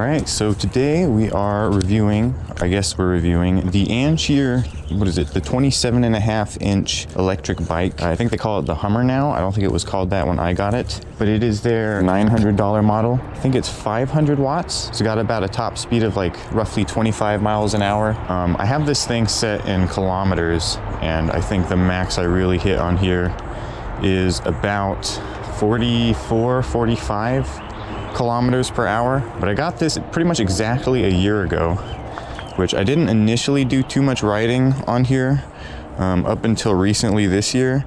All right, so today we are reviewing, I guess we're reviewing the Ancheer, what is it, the 27.5-inch electric bike. I think they call it the Hummer now. I don't think it was called that when I got it, but it is their $900 model. I think it's 500 watts. It's got about a top speed of like roughly 25 miles an hour. I have this thing set in kilometers, and I think the max I really hit on here is about 44, 45 kilometers per hour. But I got this pretty much exactly a year ago, which I didn't initially do too much riding on here up until recently this year.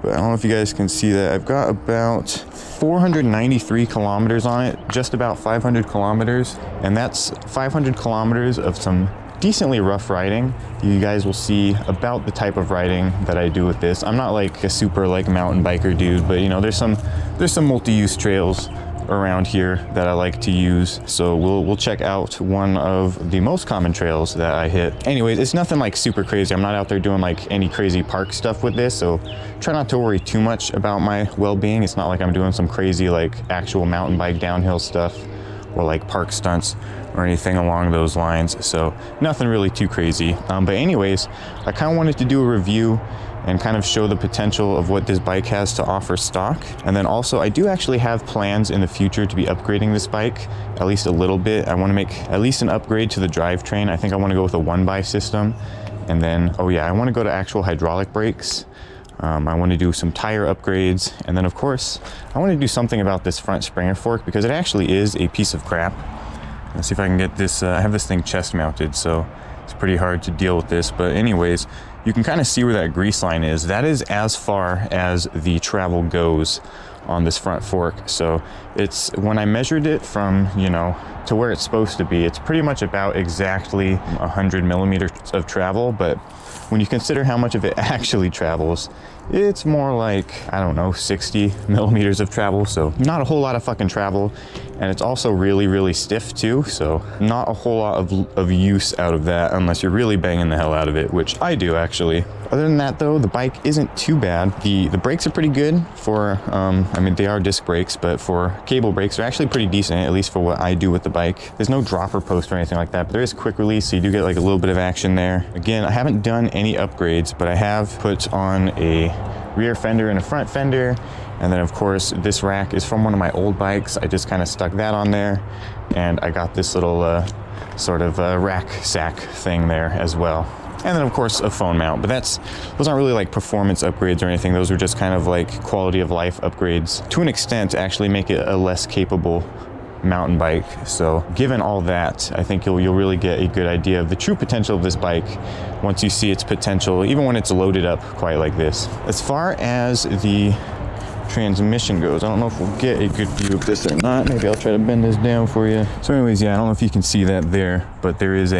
But I don't know if you guys can see that. I've got about 493 kilometers on it, just about 500 kilometers. And that's 500 kilometers of some decently rough riding. You guys will see about the type of riding that I do with this. I'm not like a super like mountain biker dude, but you know, there's some multi-use trails around here that I like to use. So we'll check out one of the most common trails that I hit. Anyways, it's nothing like super crazy. I'm not out there doing like any crazy park stuff with this, so try not to worry too much about my well-being. It's not like I'm doing some crazy like actual mountain bike downhill stuff or like park stunts or anything along those lines. So nothing really too crazy. But anyways, I kind of wanted to do a review and kind of show the potential of what this bike has to offer stock. And then also I do actually have plans in the future to be upgrading this bike at least a little bit. I want to make at least an upgrade to the drivetrain. I think I want to go with a 1x system. And then, oh yeah, I want to go to actual hydraulic brakes. I want to do some tire upgrades. And then of course, I want to do something about this front springer fork because it actually is a piece of crap. Let's see if I can get this, I have this thing chest mounted, so it's pretty hard to deal with this. But anyways, you can kind of see where that grease line is. That is as far as the travel goes on this front fork. So it's, when I measured it from, you know, to where it's supposed to be, it's pretty much about exactly 100 millimeters of travel. But when you consider how much of it actually travels, it's more like, I don't know, 60 millimeters of travel. So not a whole lot of fucking travel. And it's also really, really stiff too. So not a whole lot of use out of that unless you're really banging the hell out of it, which I do actually. Other than that though, the bike isn't too bad. The brakes are pretty good for, I mean, they are disc brakes, but for cable brakes, they're actually pretty decent, at least for what I do with the bike. There's no dropper post or anything like that, but there is quick release, so you do get like a little bit of action there. Again, I haven't done any upgrades, but I have put on a rear fender and a front fender. And then of course, this rack is from one of my old bikes. I just kind of stuck that on there. And I got this little sort of rack sack thing there as well. And then of course a phone mount, but those aren't really like performance upgrades or anything. Those are just kind of like quality of life upgrades to an extent to actually make it a less capable mountain bike. So given all that, I think you'll really get a good idea of the true potential of this bike once you see its potential, even when it's loaded up quite like this. As far as the transmission goes, I don't know if we'll get a good view of this or not. Maybe I'll try to bend this down for you. So anyways, yeah, I don't know if you can see that there, but there is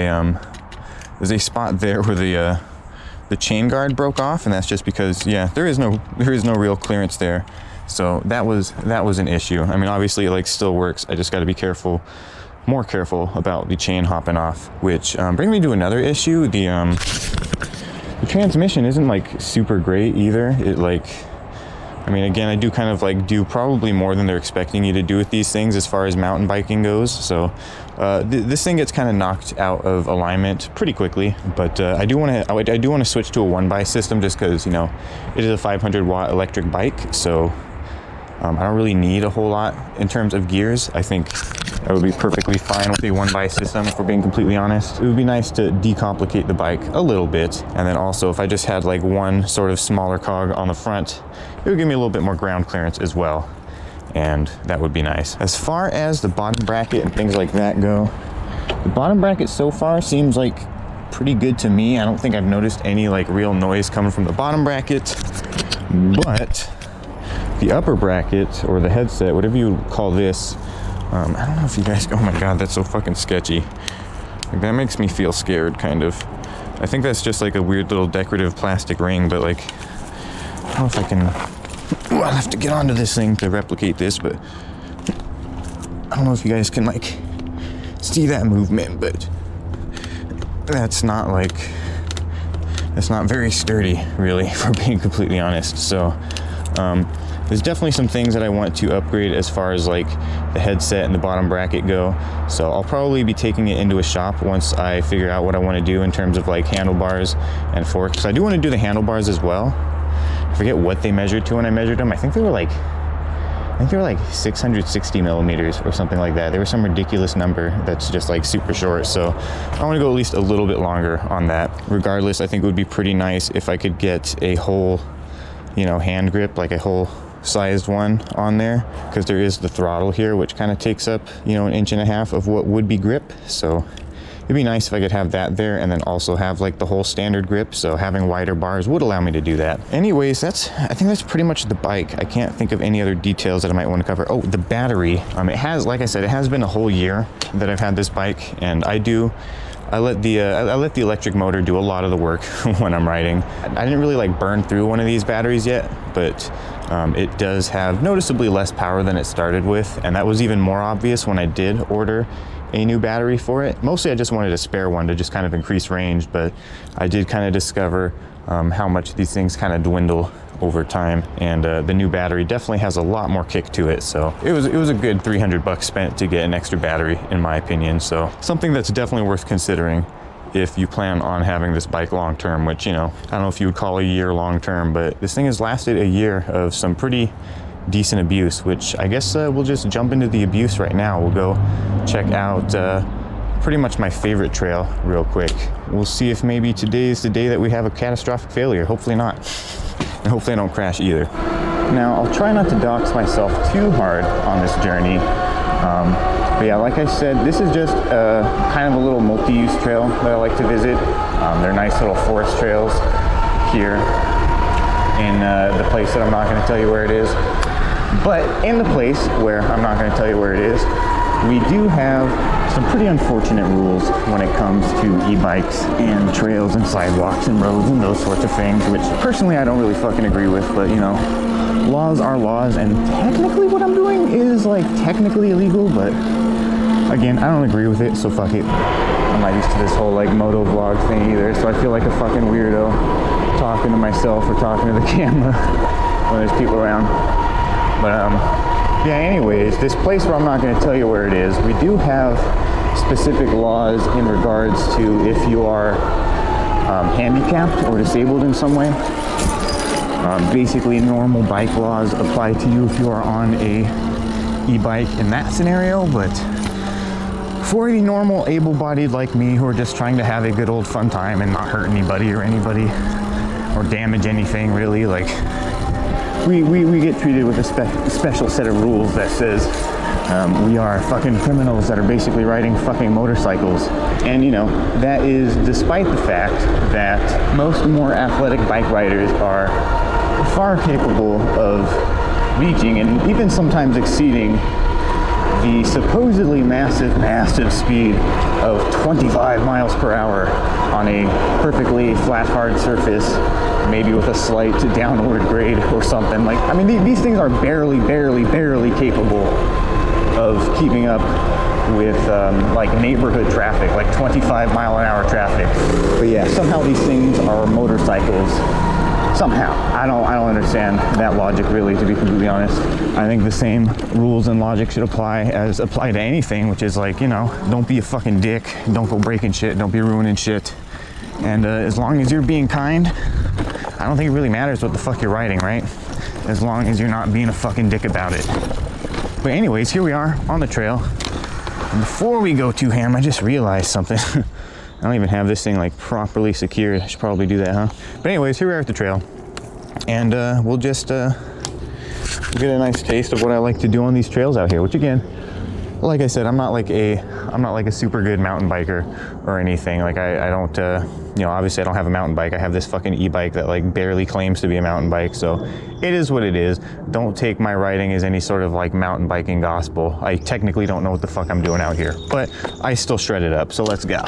there's a spot there where the chain guard broke off, and that's just because, yeah, there is no real clearance there. So that was an issue. I mean, obviously it like still works. I just got to be more careful about the chain hopping off, which brings me to another issue. The transmission isn't like super great either. It like, I mean, again, I do kind of like do probably more than they're expecting you to do with these things as far as mountain biking goes. So this thing gets kind of knocked out of alignment pretty quickly, but I do want to switch to a 1x system just because, you know, it is a 500 watt electric bike. So I don't really need a whole lot in terms of gears. I think I would be perfectly fine with a 1x system, if we're being completely honest. It would be nice to decomplicate the bike a little bit. And then also if I just had like one sort of smaller cog on the front, it would give me a little bit more ground clearance as well. And that would be nice. As far as the bottom bracket and things like that go, the bottom bracket so far seems like pretty good to me. I don't think I've noticed any like real noise coming from the bottom bracket, but the upper bracket or the headset, whatever you call this, I don't know if you guys, oh my God, that's so fucking sketchy. Like, that makes me feel scared, kind of. I think that's just like a weird little decorative plastic ring, but like, I don't know if I can, ooh, I'll have to get onto this thing to replicate this, but I don't know if you guys can like see that movement, but that's not very sturdy, really, if we're being completely honest. So, there's definitely some things that I want to upgrade as far as like the headset and the bottom bracket go. So I'll probably be taking it into a shop once I figure out what I want to do in terms of like handlebars and forks. So I do want to do the handlebars as well. I forget what they measured to when I measured them. I think they were like 660 millimeters or something like that. They were some ridiculous number that's just like super short. So I want to go at least a little bit longer on that. Regardless, I think it would be pretty nice if I could get a whole, you know, hand grip, like a whole sized one on there, because there is the throttle here, which kind of takes up, you know, 1.5 inches of what would be grip. So it'd be nice if I could have that there and then also have like the whole standard grip. So having wider bars would allow me to do that. Anyways, I think that's pretty much the bike. I can't think of any other details that I might want to cover. Oh, the battery. It has, like I said, it has been a whole year that I've had this bike, and I let the electric motor do a lot of the work when I'm riding. I didn't really like burn through one of these batteries yet, but it does have noticeably less power than it started with, and that was even more obvious when I did order a new battery for it. Mostly I just wanted a spare one to just kind of increase range, but I did kind of discover how much these things kind of dwindle over time, and the new battery definitely has a lot more kick to it. So it was a good $300 spent to get an extra battery, in my opinion. So something that's definitely worth considering if you plan on having this bike long term, which, you know, I don't know if you would call a year long term, but this thing has lasted a year of some pretty decent abuse, which I guess we'll just jump into the abuse right now. We'll go check out pretty much my favorite trail real quick. We'll see if maybe today is the day that we have a catastrophic failure. Hopefully not. And hopefully I don't crash either. Now, I'll try not to dox myself too hard on this journey. But yeah, like I said, this is just kind of a little multi-use trail that I like to visit. They're nice little forest trails here in the place that I'm not going to tell you where it is. But in the place where I'm not going to tell you where it is, we do have some pretty unfortunate rules when it comes to e-bikes and trails and sidewalks and roads and those sorts of things, which personally I don't really fucking agree with, but you know, laws are laws, and technically what I'm doing is like technically illegal, but again, I don't agree with it, so fuck it. I'm not used to this whole like moto vlog thing either, so I feel like a fucking weirdo talking to myself or talking to the camera when there's people around. But yeah, anyways, this place where I'm not going to tell you where it is, we do have specific laws in regards to if you are handicapped or disabled in some way. Basically, normal bike laws apply to you if you are on a e-bike in that scenario, but for the normal able-bodied like me who are just trying to have a good old fun time and not hurt anybody or damage anything really, like we get treated with a special set of rules that says we are fucking criminals that are basically riding fucking motorcycles. And you know, that is despite the fact that most more athletic bike riders are far capable of reaching and even sometimes exceeding the supposedly massive speed of 25 miles per hour on a perfectly flat, hard surface, maybe with a slight downward grade or something. Like, I mean, these things are barely capable of keeping up with like neighborhood traffic, like 25-mile-an-hour traffic. But yeah, somehow these things are motorcycles. Somehow. I don't understand that logic really, to be completely honest. I think the same rules and logic should apply to anything, which is like, you know, don't be a fucking dick, don't go breaking shit, don't be ruining shit. And as long as you're being kind, I don't think it really matters what the fuck you're riding, right? As long as you're not being a fucking dick about it. But anyways, here we are on the trail. And before we go to ham, I just realized something. I don't even have this thing like properly secured. I should probably do that, huh? But anyways, here we are at the trail. And we'll just we'll get a nice taste of what I like to do on these trails out here, which again, like I said, I'm not like a super good mountain biker or anything. Like I don't, you know, obviously I don't have a mountain bike. I have this fucking e-bike that like barely claims to be a mountain bike. So it is what it is. Don't take my riding as any sort of like mountain biking gospel. I technically don't know what the fuck I'm doing out here, but I still shred it up. So let's go.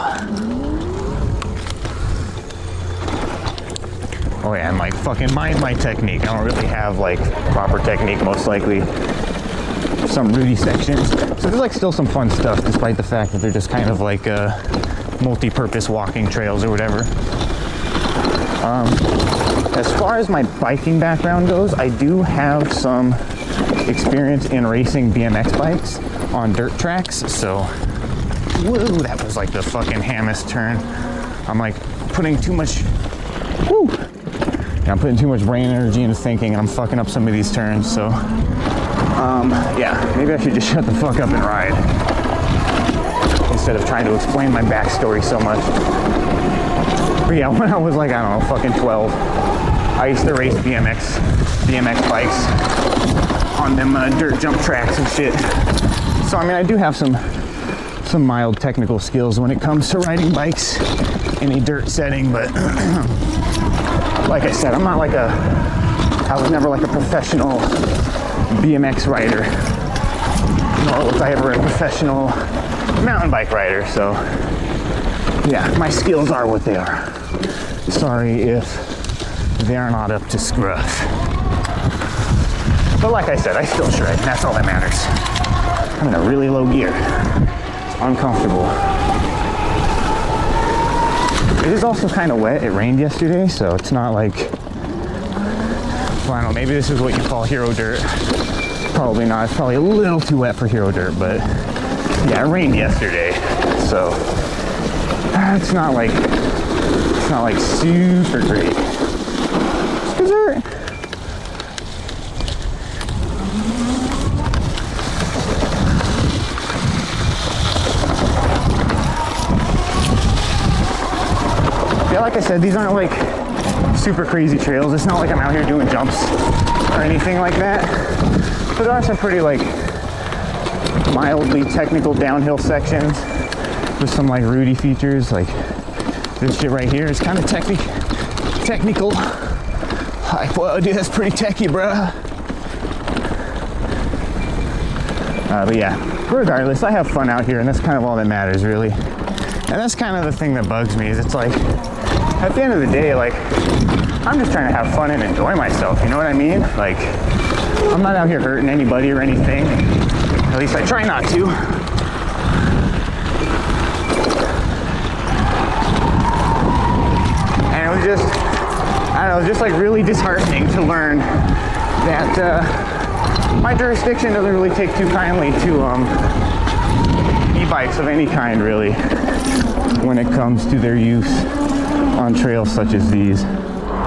Oh yeah, and like fucking mind my technique. I don't really have like proper technique, most likely. Some rooty sections. So there's like still some fun stuff, despite the fact that they're just kind of like multi-purpose walking trails or whatever. As far as my biking background goes, I do have some experience in racing BMX bikes. on dirt tracks. So, whoa, that was like the fucking hammest turn. I'm like putting too much, woo, I'm putting too much brain energy into thinking, and I'm fucking up some of these turns. So, yeah, maybe I should just shut the fuck up and ride instead of trying to explain my backstory so much. But yeah, when I was like, I don't know, fucking 12, I used to race BMX bikes on them dirt jump tracks and shit. So I mean, I do have some mild technical skills when it comes to riding bikes in a dirt setting, but like I said, I was never like a professional BMX rider, nor was I ever a professional mountain bike rider. So yeah, my skills are what they are. Sorry if they are not up to scruff. But like I said, I still shred. That's all that matters. I'm in a really low gear. It's uncomfortable. It is also kind of wet. It rained yesterday, so it's not like, well, I don't know, maybe this is what you call hero dirt. Probably not. It's probably a little too wet for hero dirt, but yeah, it rained yesterday, so it's not like super great. It's dirt. Yeah, like I said, these aren't like super crazy trails. It's not like I'm out here doing jumps or anything like that. But there are some pretty like mildly technical downhill sections with some like Rudy features. Like this shit right here is kind of technical. Like, whoa, dude, that's pretty techy, bruh. But yeah, regardless, I have fun out here, and that's kind of all that matters, really. And that's kind of the thing that bugs me, is it's like, at the end of the day, like, I'm just trying to have fun and enjoy myself, you know what I mean? Like, I'm not out here hurting anybody or anything. At least I try not to. And it was just, I don't know, it was just like really disheartening to learn that my jurisdiction doesn't really take too kindly to e-bikes of any kind, really, when it comes to their use on trails such as these.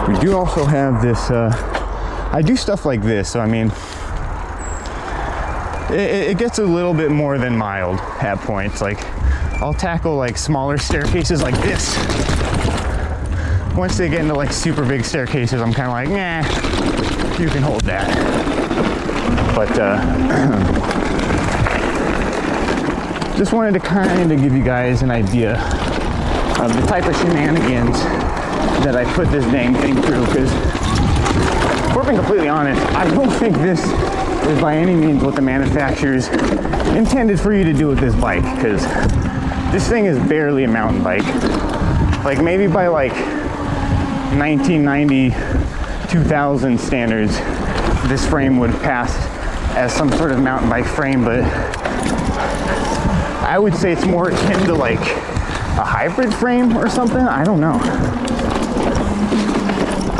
We do also have this, I do stuff like this, so I mean, it gets a little bit more than mild at points. Like, I'll tackle like smaller staircases like this. Once they get into like super big staircases, I'm kind of like, nah, you can hold that. But just wanted to kind of give you guys an idea of the type of shenanigans that I put this dang thing through, because if we're being completely honest, I don't think this is by any means what the manufacturers intended for you to do with this bike, because this thing is barely a mountain bike. Like, maybe by like 1990, 2000 standards, this frame would pass as some sort of mountain bike frame, but I would say it's more akin to like a hybrid frame or something. I don't know.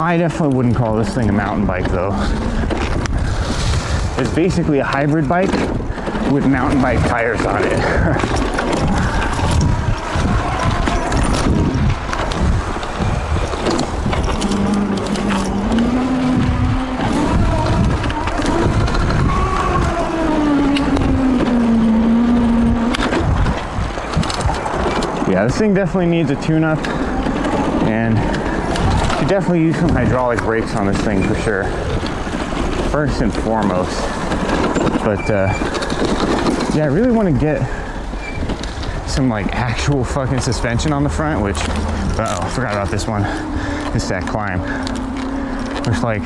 I definitely wouldn't call this thing a mountain bike though. It's basically a hybrid bike with mountain bike tires on it. Yeah, this thing definitely needs a tune-up, and you definitely use some hydraulic brakes on this thing for sure, first and foremost. But yeah, I really want to get some like actual fucking suspension on the front, which, uh-oh, I forgot about this one. It's that climb, which, like,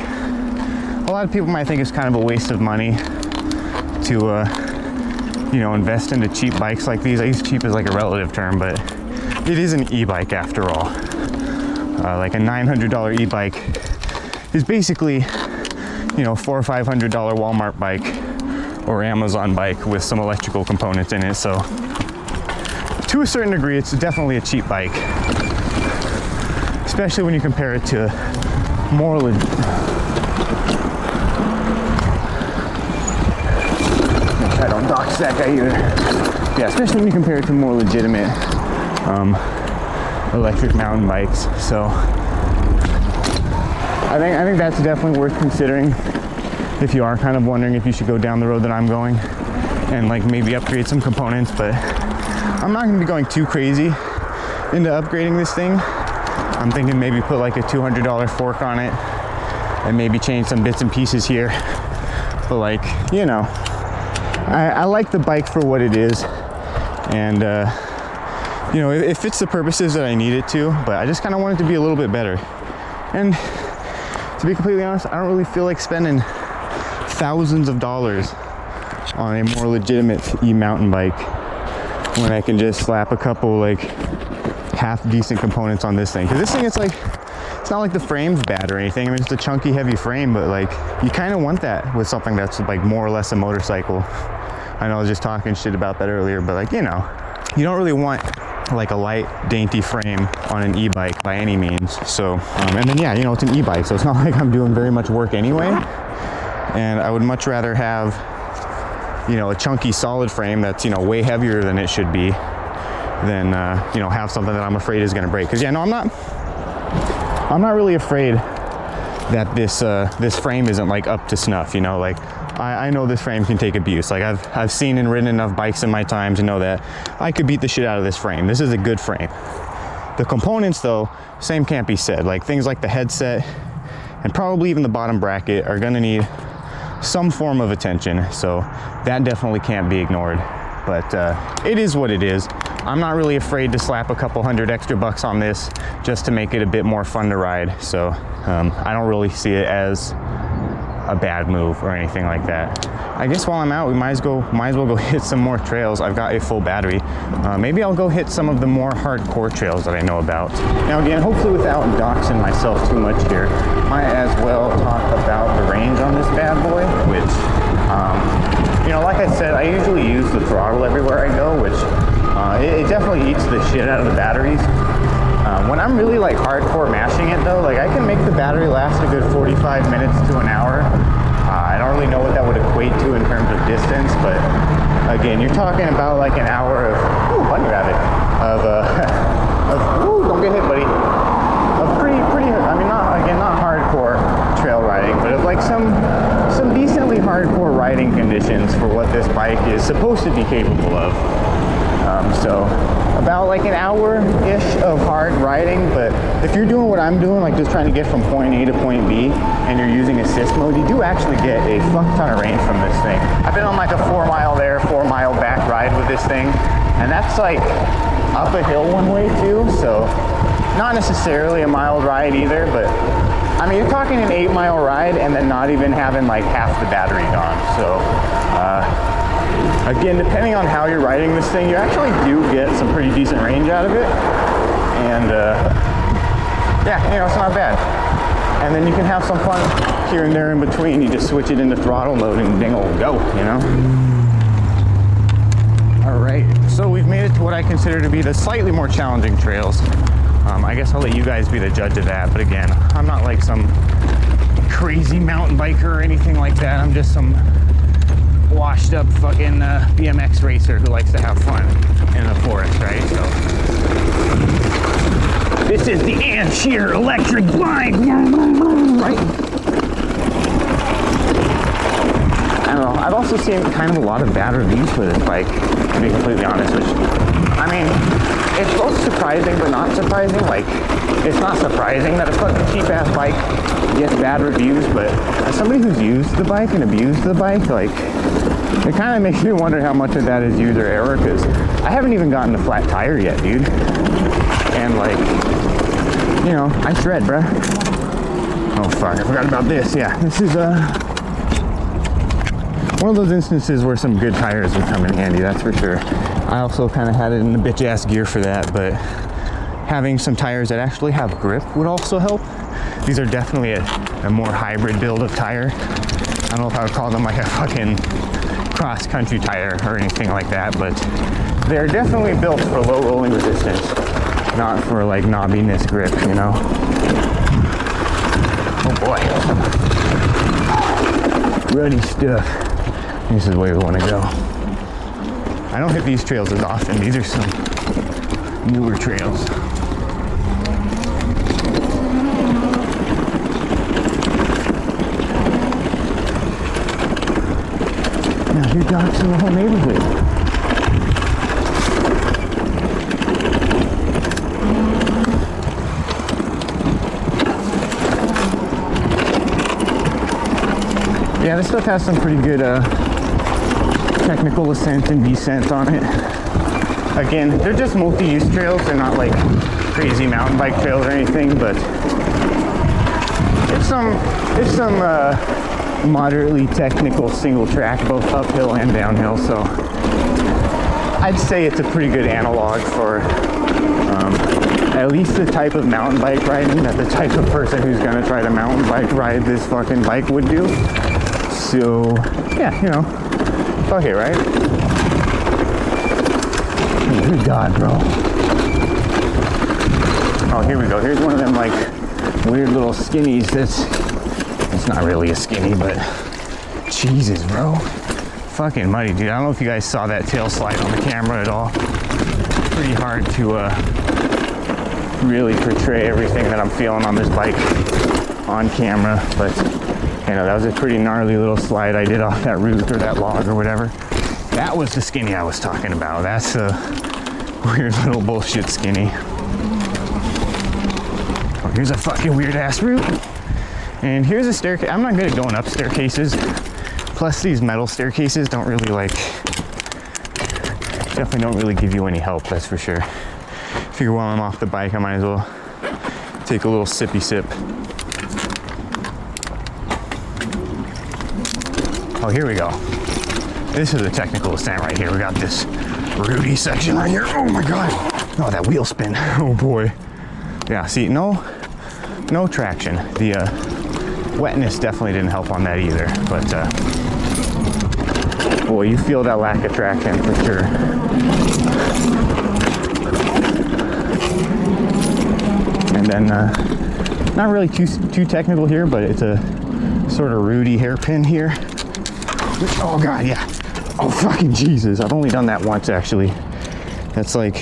a lot of people might think it's kind of a waste of money to you know, invest into cheap bikes like these. I use cheap as like a relative term, but it is an e-bike after all. Like a $900 e-bike is basically, you know, $400 or $500 Walmart bike or Amazon bike with some electrical components in it. So to a certain degree, it's definitely a cheap bike, especially when you compare it to more I don't doxed that guy either. Yeah, especially when you compare it to more legitimate electric mountain bikes. So I think that's definitely worth considering if you are kind of wondering if you should go down the road that I'm going and like maybe upgrade some components. But I'm not going to be going too crazy into upgrading this thing. I'm thinking maybe put like a $200 fork on it and maybe change some bits and pieces here. But like, you know, I like the bike for what it is, and you know, it fits the purposes that I need it to, but I just kind of want it to be a little bit better. And to be completely honest, I don't really feel like spending thousands of dollars on a more legitimate e-mountain bike when I can just slap a couple like half decent components on this thing. Because this thing, it's like, it's not like the frame's bad or anything. I mean, it's a chunky, heavy frame, but like, you kind of want that with something that's like more or less a motorcycle. I know I was just talking shit about that earlier, but like, you know, you don't really want like a light, dainty frame on an e-bike by any means. So, and then yeah, you know, it's an e-bike, so it's not like I'm doing very much work anyway. And I would much rather have, you know, a chunky solid frame that's, you know, way heavier than it should be than, you know, have something that I'm afraid is going to break. Because yeah, no, I'm not really afraid that this frame isn't like up to snuff, you know, like I know this frame can take abuse. Like I've seen and ridden enough bikes in my time to know that I could beat the shit out of this frame. This is a good frame. The components though, same can't be said. Like things like the headset and probably even the bottom bracket are gonna need some form of attention. So that definitely can't be ignored, but it is what it is. I'm not really afraid to slap a couple $100 extra on this just to make it a bit more fun to ride. So I don't really see it as a bad move or anything like that. I guess while I'm out, we might as well go hit some more trails. I've got a full battery. Maybe I'll go hit some of the more hardcore trails that I know about. Now again, hopefully without doxing myself too much here, might as well talk about the range on this bad boy, which, you know, like I said, I usually use the throttle everywhere I go, which it definitely eats the shit out of the batteries. When I'm really like hardcore mashing it though, like I can make the battery last a good 45 minutes to an hour. I don't really know what that would equate to in terms of distance, but again, you're talking about like an hour of, ooh, bunny rabbit, ooh, don't get hit, buddy, of pretty, I mean, not hardcore trail riding, but of like some decently hardcore riding conditions for what this bike is supposed to be capable of. So about like an hour-ish of hard riding, but if you're doing what I'm doing, like just trying to get from point A to point B, and you're using assist mode, you do actually get a fuck ton of range from this thing. I've been on like a 4 mile there, 4 mile back ride with this thing, and that's like up a hill one way too, so not necessarily a mild ride either, but I mean, you're talking an 8 mile ride and then not even having like half the battery gone. So again, depending on how you're riding this thing, you actually do get some pretty decent range out of it. And yeah, you know, it's not bad. And then you can have some fun here and there in between. You just switch it into throttle mode and ding will go, you know? All right, so we've made it to what I consider to be the slightly more challenging trails. I guess I'll let you guys be the judge of that. But again, I'm not like some crazy mountain biker or anything like that. I'm just some washed up fucking BMX racer who likes to have fun in the forest, right? So this is the Ancheer electric bike, right? I don't know. I've also seen kind of a lot of bad reviews for this bike, to be completely honest. Which, I mean, it's both surprising but not surprising. Like, it's not surprising that a fucking cheap ass bike gets bad reviews, but as somebody who's used the bike and abused the bike, like, it kind of makes me wonder how much of that is user error, because I haven't even gotten a flat tire yet, dude. And like, you know, I shred, bruh. Oh fuck, I forgot about this. Yeah, this is one of those instances where some good tires would come in handy, that's for sure. I also kind of had it in the bitch ass gear for that, but having some tires that actually have grip would also help. These are definitely a more hybrid build of tire. I don't know if I would call them like a fucking cross-country tire or anything like that, but they're definitely built for low rolling resistance, not for like knobbiness grip, you know? Oh boy. Ruddy stuff. This is where we want to go. I don't hit these trails as often. These are some newer trails. Now you're doxing the whole neighborhood. Yeah, this stuff has some pretty good technical ascent and descent on it. Again, they're just multi-use trails. They're not like crazy mountain bike trails or anything, but it's some moderately technical single track, both uphill and downhill. So I'd say it's a pretty good analog for at least the type of mountain bike riding that the type of person who's gonna try to mountain bike ride this fucking bike would do. So yeah, you know, it's okay, right? Good God, bro. Oh, here we go. Here's one of them like weird little skinnies. It's not really a skinny, but Jesus, bro. Fucking muddy, dude. I don't know if you guys saw that tail slide on the camera at all. Pretty hard to really portray everything that I'm feeling on this bike on camera, but you know, that was a pretty gnarly little slide I did off that root or that log or whatever. That was the skinny I was talking about. That's a weird little bullshit skinny. Oh, here's a fucking weird ass route. And here's a staircase. I'm not good at going up staircases. Plus these metal staircases don't really definitely don't really give you any help, that's for sure. Figure while I'm off the bike, I might as well take a little sippy sip. Oh, here we go. This is a technical ascent right here. We got this rooty section right here. Oh my God. Oh, that wheel spin. Oh boy. Yeah, see, no traction. The wetness definitely didn't help on that either, but boy, you feel that lack of traction for sure. And then, not really too technical here, but it's a sort of rooty hairpin here. Oh God, yeah. Oh fucking Jesus, I've only done that once actually. That's like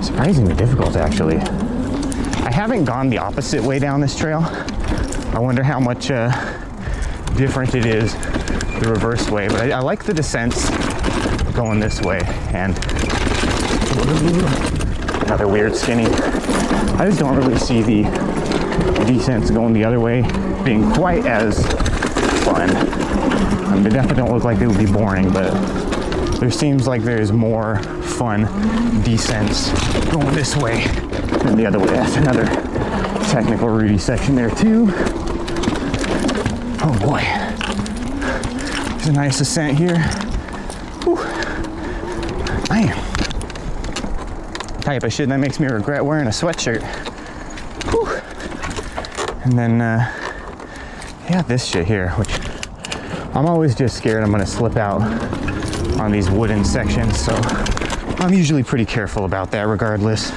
surprisingly difficult actually. I haven't gone the opposite way down this trail. I wonder how much different it is the reverse way, but I like the descents going this way. And another weird skinny. I just don't really see the descents going the other way being quite as fun. They definitely don't look like they would be boring, but there seems like there's more fun descents going this way than the other way. That's another technical rooty section there too. Oh boy. There's a nice ascent here. Whew. Man. Type of shit that makes me regret wearing a sweatshirt. Whew. And then, yeah, this shit here, which I'm always just scared I'm gonna slip out on these wooden sections, so I'm usually pretty careful about that regardless.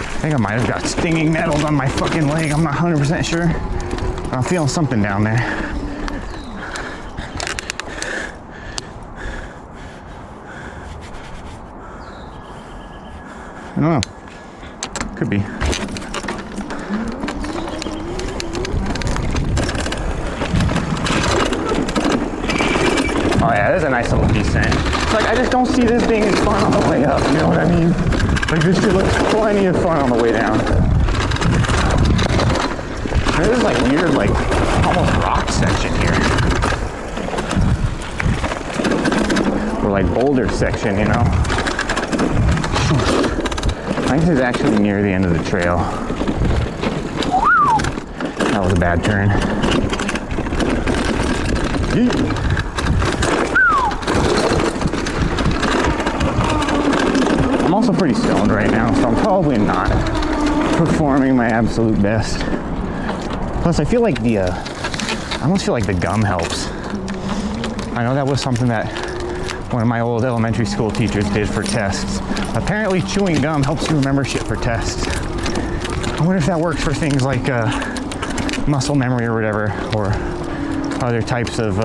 I think I might have got stinging nettles on my fucking leg. I'm not 100% sure. I'm feeling something down there. I don't know. Could be. Oh yeah, there's a nice little descent. It's like, I just don't see this being as fun on the way up, you know what I mean? Like, this shit looks plenty of fun on the way down. There's like weird, like, almost rock section here. Or like boulder section, you know? I think this is actually near the end of the trail. That was a bad turn. Yeet. I'm also pretty stoned right now, so I'm probably not performing my absolute best. Plus, I feel like I almost feel like the gum helps. I know that was something that one of my old elementary school teachers did for tests. Apparently, chewing gum helps you remember shit for tests. I wonder if that works for things like muscle memory or whatever, or other types of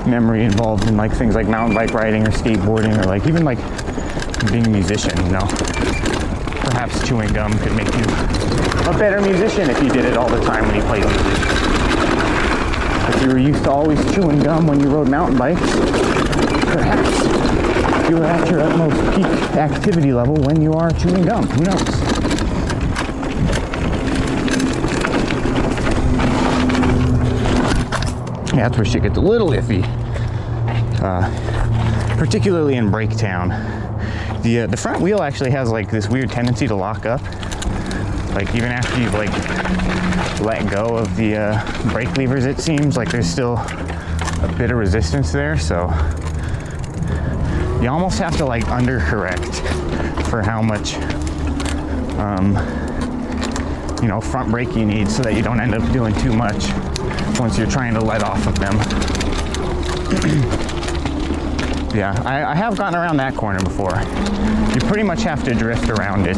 memory involved in like things like mountain bike riding or skateboarding, or like even like being a musician, you know. Perhaps chewing gum could make you a better musician if you did it all the time when you played music. If you were used to always chewing gum when you rode mountain bikes, perhaps you were at your utmost peak activity level when you are chewing gum. Who knows? Yeah, that's where shit gets a little iffy. Particularly in Breaktown. The front wheel actually has like this weird tendency to lock up. Like even after you've like let go of the brake levers, it seems like there's still a bit of resistance there. So you almost have to like undercorrect for how much you know, front brake you need, so that you don't end up doing too much once you're trying to let off of them. Yeah, I have gotten around that corner before. You pretty much have to drift around it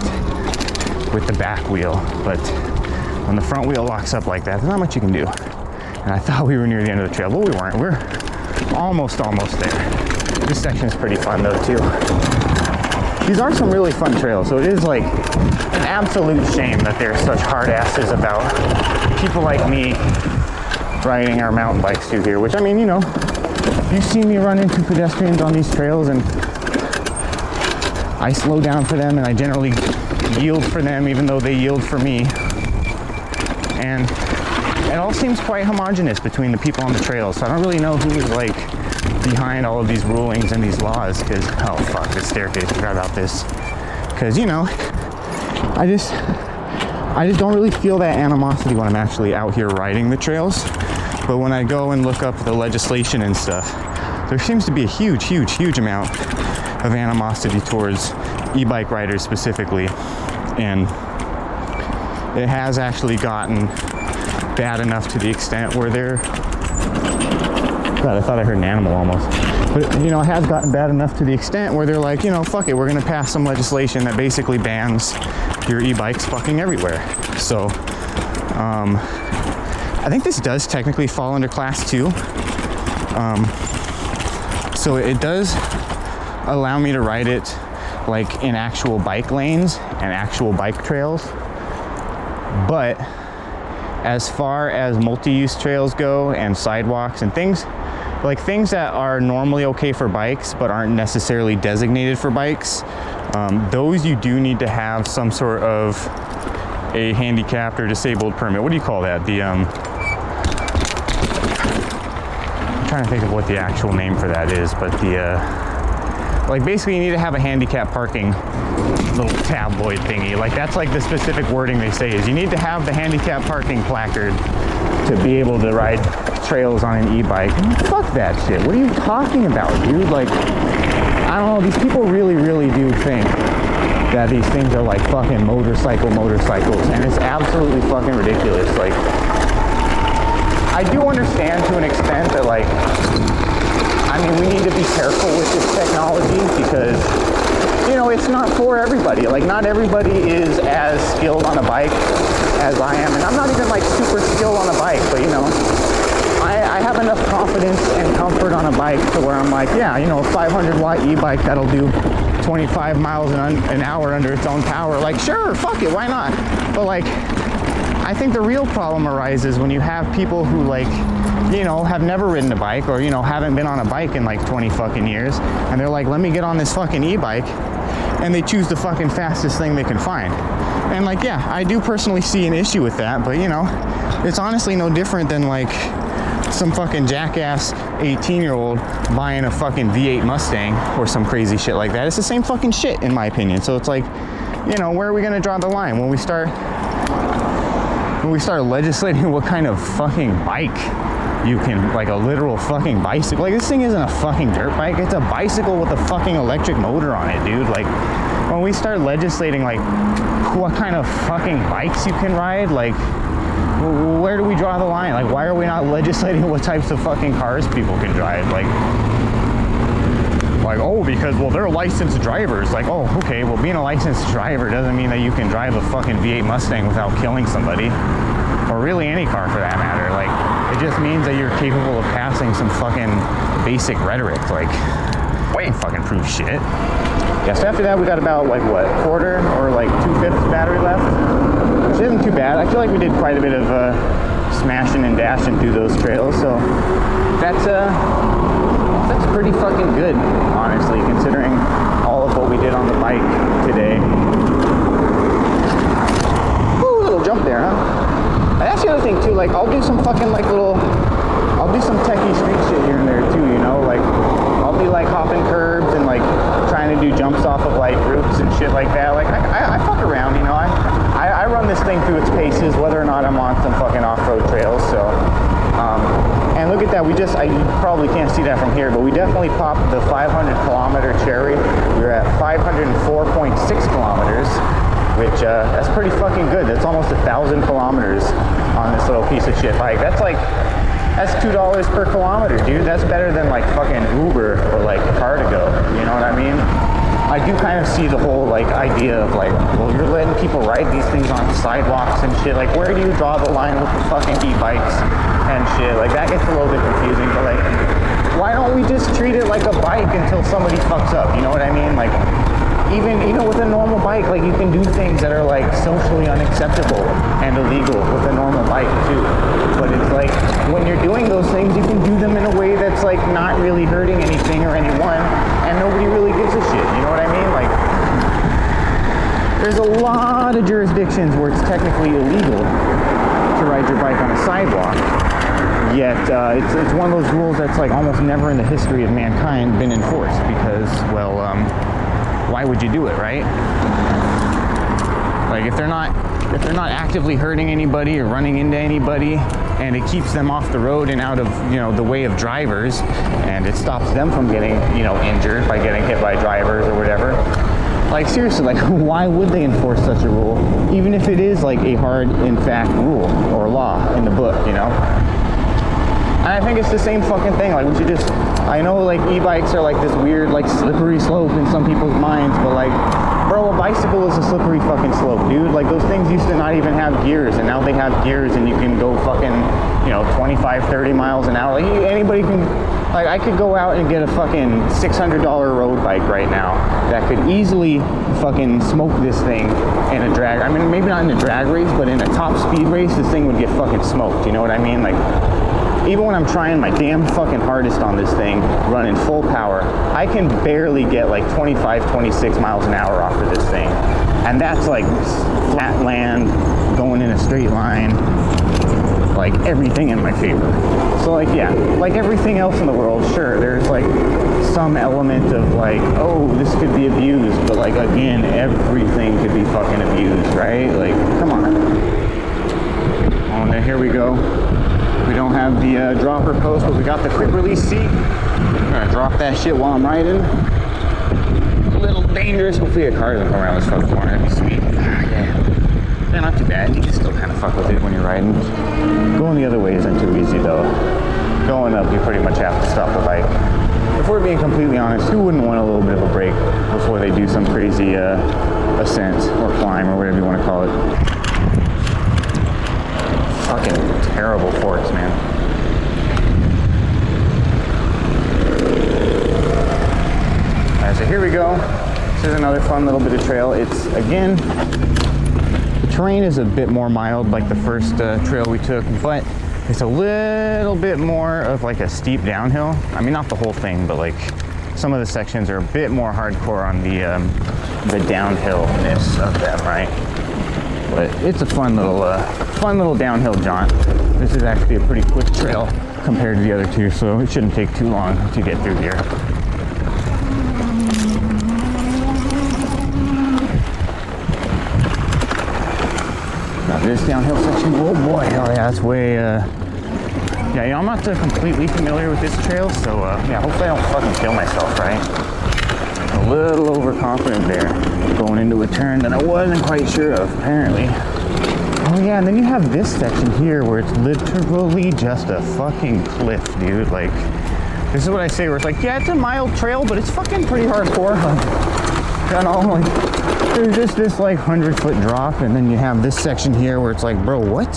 with the back wheel, but when the front wheel locks up like that, there's not much you can do. And I thought we were near the end of the trail, but we weren't. We're almost there. This section is pretty fun though too. These are some really fun trails, so it is like an absolute shame that they're such hard asses about people like me riding our mountain bikes through here, which, I mean, you know, you see me run into pedestrians on these trails and I slow down for them, and I generally yield for them even though they yield for me. And it all seems quite homogenous between the people on the trails, so I don't really know who is like behind all of these rulings and these laws, because, oh fuck, this staircase, I forgot about this. Because, you know, I just don't really feel that animosity when I'm actually out here riding the trails. But when I go and look up the legislation and stuff, there seems to be a huge amount of animosity towards e-bike riders specifically. And it has actually gotten bad enough to the extent where they're, God, I thought I heard an animal almost. But, you know, it has gotten bad enough to the extent where they're like, you know, fuck it, we're gonna pass some legislation that basically bans your e-bikes fucking everywhere. So, I think this does technically fall under class 2. So it does allow me to ride it like in actual bike lanes and actual bike trails. But as far as multi-use trails go and sidewalks and things that are normally okay for bikes but aren't necessarily designated for bikes, those you do need to have some sort of a handicapped or disabled permit. What do you call that? I'm trying to think of what the actual name for that is, but like basically you need to have a handicap parking little tabloid thingy. Like that's like the specific wording they say is you need to have the handicap parking placard to be able to ride trails on an e-bike. Fuck that shit. What are you talking about, dude? Like, I don't know, these people really do think that these things are like fucking motorcycles, and it's absolutely fucking ridiculous. Like, I do understand to an extent that, like, I mean, we need to be careful with this technology because, you know, it's not for everybody. Like, not everybody is as skilled on a bike as I am, and I'm not even like super skilled on a bike, but you know, I have enough confidence and comfort on a bike to where I'm like, yeah, you know, a 500 watt e-bike that'll do 25 miles an hour under its own power. Like, sure, fuck it, why not? But like, I think the real problem arises when you have people who, like, you know, have never ridden a bike, or, you know, haven't been on a bike in like 20 fucking years, and they're like, let me get on this fucking e-bike, and they choose the fucking fastest thing they can find. And like, yeah, I do personally see an issue with that, but you know, it's honestly no different than like some fucking jackass 18-year-old buying a fucking V8 Mustang or some crazy shit like that. It's the same fucking shit in my opinion. So it's like, you know, where are we gonna draw the line when we start legislating what kind of fucking bike you can, like a literal fucking bicycle? Like, this thing isn't a fucking dirt bike, it's a bicycle with a fucking electric motor on it, dude. Like, when we start legislating like what kind of fucking bikes you can ride, like, where do we draw the line? Like, why are we not legislating what types of fucking cars people can drive? Like, oh, because, well, they're licensed drivers. Like, oh, okay, well, being a licensed driver doesn't mean that you can drive a fucking V8 Mustang without killing somebody, or really any car for that matter. Like, It just means that you're capable of passing some fucking basic rhetoric, like, wait, fucking prove shit. Yeah, so after that we got about like what, quarter or like 2/5 battery left, which isn't too bad. I feel like we did quite a bit of smashing and dashing through those trails, so that's pretty fucking good, honestly, considering all of what we did on the bike today. Ooh, little jump there, huh? And that's the other thing too, like I'll do some fucking like I'll do some techie street shit here and there too, you know, like I'll be like hopping curbs and like trying to do jumps off of like roofs and shit like that. Like I fuck around, you know, I run this thing through its paces, whether or not I'm on some fucking off-road trails, so. And look at that, you probably can't see that from here, but we definitely popped the 500 kilometer cherry. We're at 504.6 kilometers, which that's pretty fucking good. That's almost 1,000 kilometers on this little piece of shit bike. That's $2 per kilometer, dude. That's better than like fucking Uber or like Car2Go, you know what I mean? I do kind of see the whole like idea of like, well, you're letting people ride these things on sidewalks and shit. Like, where do you draw the line with the fucking e-bikes and shit? Like, that gets a little bit confusing, but like, why don't we just treat it like a bike until somebody fucks up? You know what I mean? Like, even, you know, with a normal bike, like you can do things that are like socially unacceptable and illegal with a normal bike too. But it's like, when you're doing those things, you can do them in a way that's like not really hurting anything or anyone, and nobody really gives a shit. You know what I mean? Like, there's a lot of jurisdictions where it's technically illegal to ride your bike on a sidewalk. Yet it's one of those rules that's like almost never in the history of mankind been enforced because, well, why would you do it, right? Like, if they're not actively hurting anybody or running into anybody, and it keeps them off the road and out of, you know, the way of drivers, and it stops them from getting, you know, injured by getting hit by drivers or whatever. Like, seriously, like, why would they enforce such a rule, even if it is like a hard, in fact, rule or law in the book, you know? And I think it's the same fucking thing. Like, we should just, I know like e-bikes are like this weird, like slippery slope in some people's minds, but like, bro, a bicycle is a slippery fucking slope, dude. Like, those things used to not even have gears, and now they have gears, and you can go fucking, you know, 25, 30 miles an hour. Like, anybody can, like, I could go out and get a fucking $600 road bike right now that could easily fucking smoke this thing in a drag. I mean, maybe not in a drag race, but in a top speed race, this thing would get fucking smoked. You know what I mean? Like, even when I'm trying my damn fucking hardest on this thing, running full power, I can barely get like 25, 26 miles an hour off of this thing. And that's like flat land, going in a straight line, like everything in my favor. So like, yeah, like everything else in the world, sure, there's like some element of like, oh, this could be abused, but like, again, everything could be fucking abused, right? Like, come on. Oh, and then here we go. We don't have the dropper post, but we got the quick release seat. I'm gonna drop that shit while I'm riding. A little dangerous. Hopefully a car doesn't come around this fucking corner. That'd be sweet. Yeah. They're not too bad. You can still kind of fuck with it when you're riding. Going the other way isn't too easy though. Going up, you pretty much have to stop the bike. If we're being completely honest, who wouldn't want a little bit of a break before they do some crazy ascent or climb or whatever you want to call it? Fucking terrible forks, man. Alright, so here we go. This is another fun little bit of trail. It's, again, the terrain is a bit more mild like the first trail we took, but it's a little bit more of like a steep downhill. I mean, not the whole thing, but like some of the sections are a bit more hardcore on the downhillness of them, right? But it's a fun little downhill jaunt. This is actually a pretty quick trail compared to the other two, so it shouldn't take too long to get through here. Now this downhill section, oh boy, oh yeah, that's way, yeah, you know, I'm not completely familiar with this trail, so yeah, hopefully I don't fucking kill myself, right? A little overconfident there, going into a turn that I wasn't quite sure of, apparently. Oh yeah, and then you have this section here where it's literally just a fucking cliff, dude. Like, this is what I say, where it's like, yeah, it's a mild trail, but it's fucking pretty hardcore. You know, like, there's just this like 100-foot drop, and then you have this section here where it's like, bro, what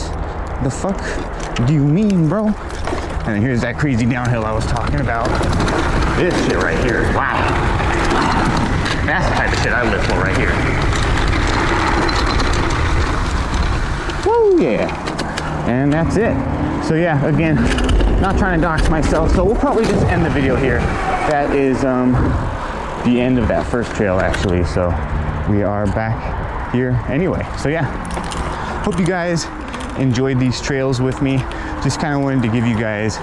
the fuck do you mean, bro? And then here's that crazy downhill I was talking about. This shit right here, wow. That's the type of shit I live for right here. Woo, yeah. And that's it. So yeah, again, not trying to dox myself, so we'll probably just end the video here. That is the end of that first trail, actually. So we are back here anyway. So yeah, hope you guys enjoyed these trails with me. Just kind of wanted to give you guys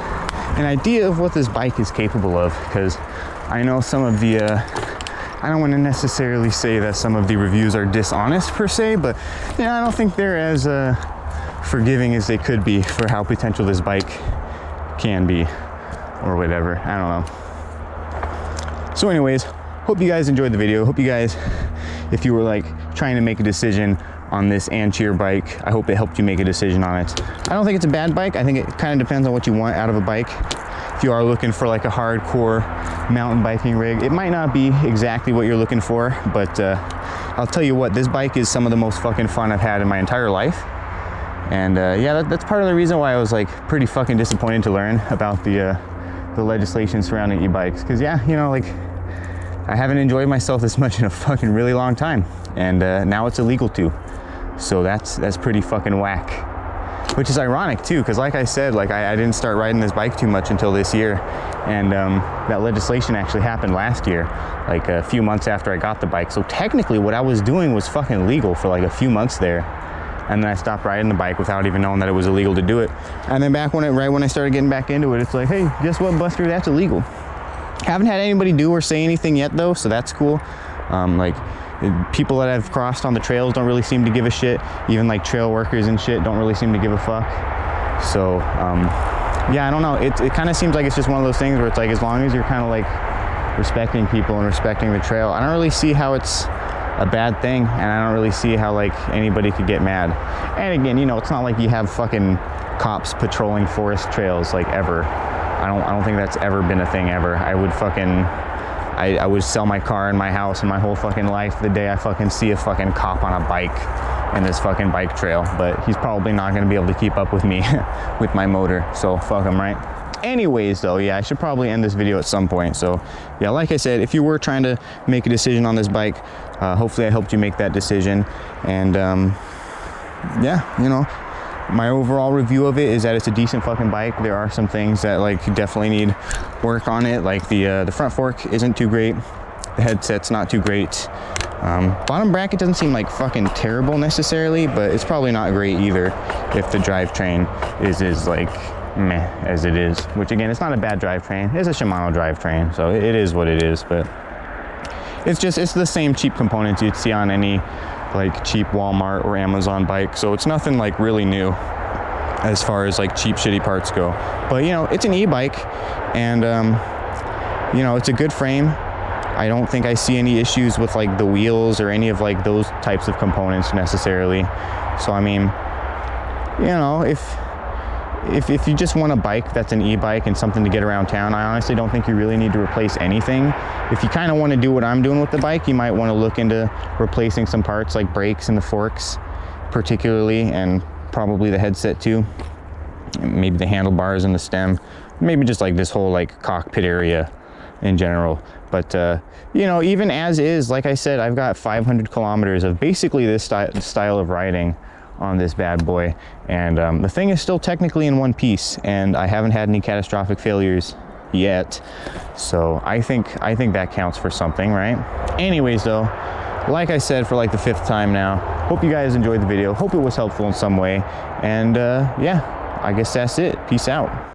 an idea of what this bike is capable of, because I know some of the I don't want to necessarily say that some of the reviews are dishonest per se, but yeah, I don't think they're as forgiving as they could be for how potential this bike can be, or whatever. I don't know. So anyways, hope you guys enjoyed the video. Hope you guys, if you were like trying to make a decision on this Ancheer bike, I hope it helped you make a decision on it. I don't think it's a bad bike. I think it kind of depends on what you want out of a bike. If you are looking for like a hardcore mountain biking rig, it might not be exactly what you're looking for, but I'll tell you what, this bike is some of the most fucking fun I've had in my entire life. And yeah, that's part of the reason why I was like pretty fucking disappointed to learn about the legislation surrounding e-bikes. Because yeah, you know, like I haven't enjoyed myself this much in a fucking really long time, and now it's illegal too. So that's pretty fucking whack. Which is ironic too, because like I said, like I didn't start riding this bike too much until this year, and that legislation actually happened last year, like a few months after I got the bike. So technically what I was doing was fucking legal for like a few months there, and then I stopped riding the bike without even knowing that it was illegal to do it. And then right when I started getting back into it, it's like, hey, guess what, Buster, that's illegal. Haven't had anybody do or say anything yet though, so that's cool. Like people that I've crossed on the trails don't really seem to give a shit. Even like trail workers and shit don't really seem to give a fuck. So yeah, I don't know, it kind of seems like it's just one of those things where it's like, as long as you're kind of like respecting people and respecting the trail, I don't really see how it's a bad thing, and I don't really see how like anybody could get mad. And again, you know, it's not like you have fucking cops patrolling forest trails like ever. I don't think that's ever been a thing ever. I would fucking I would sell my car and my house and my whole fucking life the day I fucking see a fucking cop on a bike in this fucking bike trail, but he's probably not gonna be able to keep up with me with my motor, so fuck him, right? Anyways though, yeah, I should probably end this video at some point. So yeah, like I said, if you were trying to make a decision on this bike, hopefully I helped you make that decision. And yeah, you know, my overall review of it is that it's a decent fucking bike. There are some things that like definitely need work on it, like the front fork isn't too great, the headset's not too great, bottom bracket doesn't seem like fucking terrible necessarily, but it's probably not great either if the drivetrain is like meh as it is. Which again, it's not a bad drivetrain, it's a Shimano drivetrain, so it is what it is. But it's the same cheap components you'd see on any like cheap Walmart or Amazon bike, so it's nothing like really new as far as like cheap shitty parts go. But you know, it's an e-bike, and you know, it's a good frame. I don't think I see any issues with like the wheels or any of like those types of components necessarily. So I mean, you know, if you just want a bike that's an e-bike and something to get around town, I honestly don't think you really need to replace anything. If you kind of want to do what I'm doing with the bike, you might want to look into replacing some parts like brakes and the forks particularly, and probably the headset too, maybe the handlebars and the stem, maybe just like this whole like cockpit area in general. But you know, even as is, like I said, I've got 500 kilometers of basically this style of riding on this bad boy, and the thing is still technically in one piece, and I haven't had any catastrophic failures yet, so I think that counts for something, right? Anyways though, like I said for like the 5th time now, hope you guys enjoyed the video, hope it was helpful in some way, and yeah, I guess that's it. Peace out.